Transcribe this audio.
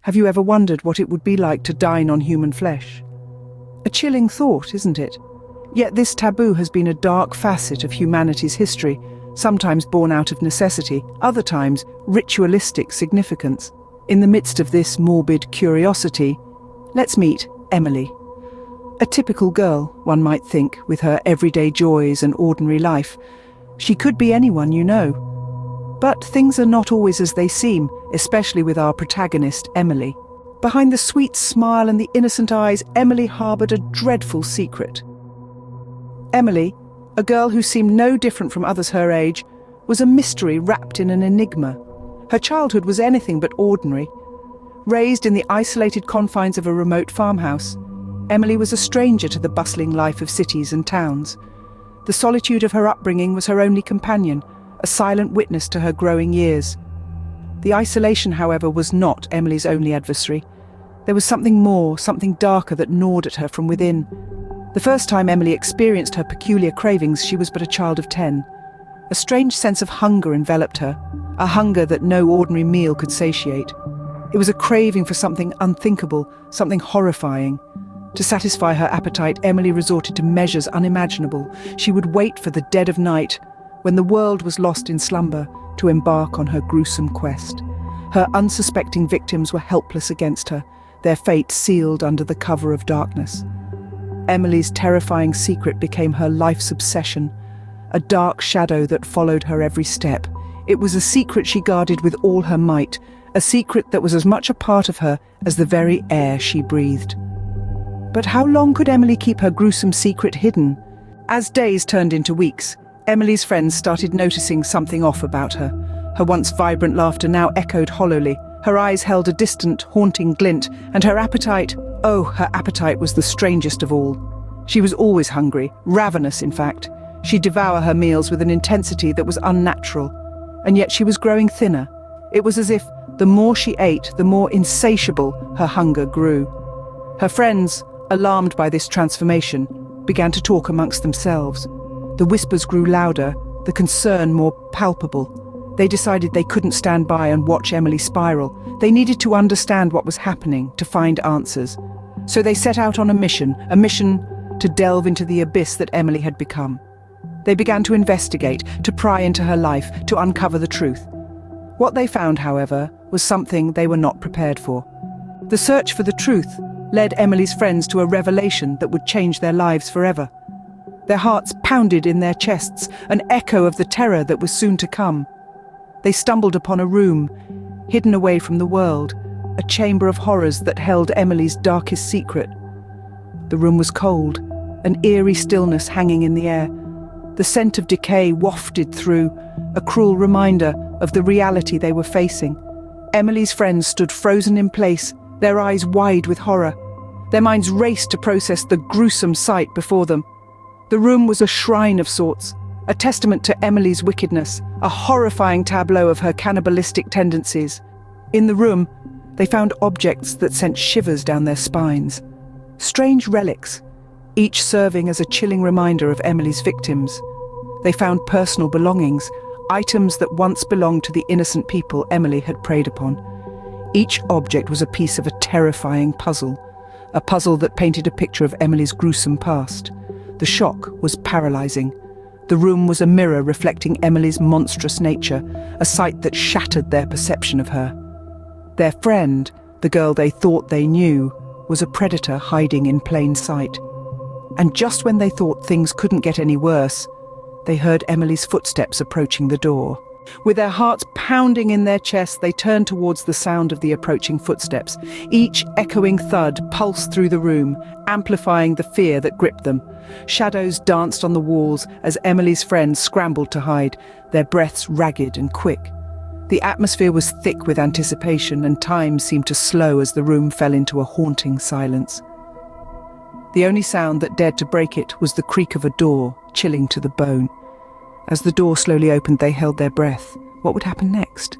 Have you ever wondered what it would be like to dine on human flesh? A chilling thought, isn't it? Yet this taboo has been a dark facet of humanity's history, sometimes born out of necessity, other times ritualistic significance. In the midst of this morbid curiosity, let's meet Emily. A typical girl, one might think, with her everyday joys and ordinary life. She could be anyone you know. But things are not always as they seem, especially with our protagonist, Emily. Behind the sweet smile and the innocent eyes, Emily harbored a dreadful secret. Emily, a girl who seemed no different from others her age, was a mystery wrapped in an enigma. Her childhood was anything but ordinary. Raised in the isolated confines of a remote farmhouse, Emily was a stranger to the bustling life of cities and towns. The solitude of her upbringing was her only companion, a silent witness to her growing years. The isolation, however, was not Emily's only adversary. There was something more, something darker that gnawed at her from within. The first time Emily experienced her peculiar cravings, she was but a child of 10. A strange sense of hunger enveloped her, a hunger that no ordinary meal could satiate. It was a craving for something unthinkable, something horrifying. To satisfy her appetite, Emily resorted to measures unimaginable. She would wait for the dead of night, when the world was lost in slumber, to embark on her gruesome quest. Her unsuspecting victims were helpless against her, their fate sealed under the cover of darkness. Emily's terrifying secret became her life's obsession, a dark shadow that followed her every step. It was a secret she guarded with all her might, a secret that was as much a part of her as the very air she breathed. But how long could Emily keep her gruesome secret hidden? As days turned into weeks, Emily's friends started noticing something off about her. Her once vibrant laughter now echoed hollowly. Her eyes held a distant, haunting glint, and her appetite was the strangest of all. She was always hungry, ravenous in fact. She'd devour her meals with an intensity that was unnatural. And yet she was growing thinner. It was as if the more she ate, the more insatiable her hunger grew. Her friends, alarmed by this transformation, began to talk amongst themselves. The whispers grew louder, the concern more palpable. They decided they couldn't stand by and watch Emily spiral. They needed to understand what was happening, to find answers. So they set out on a mission to delve into the abyss that Emily had become. They began to investigate, to pry into her life, to uncover the truth. What they found, however, was something they were not prepared for. The search for the truth led Emily's friends to a revelation that would change their lives forever. Their hearts pounded in their chests, an echo of the terror that was soon to come. They stumbled upon a room, hidden away from the world, a chamber of horrors that held Emily's darkest secret. The room was cold, an eerie stillness hanging in the air. The scent of decay wafted through, a cruel reminder of the reality they were facing. Emily's friends stood frozen in place, their eyes wide with horror. Their minds raced to process the gruesome sight before them. The room was a shrine of sorts, a testament to Emily's wickedness, a horrifying tableau of her cannibalistic tendencies. In the room, they found objects that sent shivers down their spines. Strange relics, each serving as a chilling reminder of Emily's victims. They found personal belongings, items that once belonged to the innocent people Emily had preyed upon. Each object was a piece of a terrifying puzzle, a puzzle that painted a picture of Emily's gruesome past. The shock was paralyzing. The room was a mirror reflecting Emily's monstrous nature, a sight that shattered their perception of her. Their friend, the girl they thought they knew, was a predator hiding in plain sight. And just when they thought things couldn't get any worse, they heard Emily's footsteps approaching the door. With their hearts pounding in their chests, they turned towards the sound of the approaching footsteps. Each echoing thud pulsed through the room, amplifying the fear that gripped them. Shadows danced on the walls as Emily's friends scrambled to hide, their breaths ragged and quick. The atmosphere was thick with anticipation, and time seemed to slow as the room fell into a haunting silence. The only sound that dared to break it was the creak of a door, chilling to the bone. As the door slowly opened, they held their breath. What would happen next?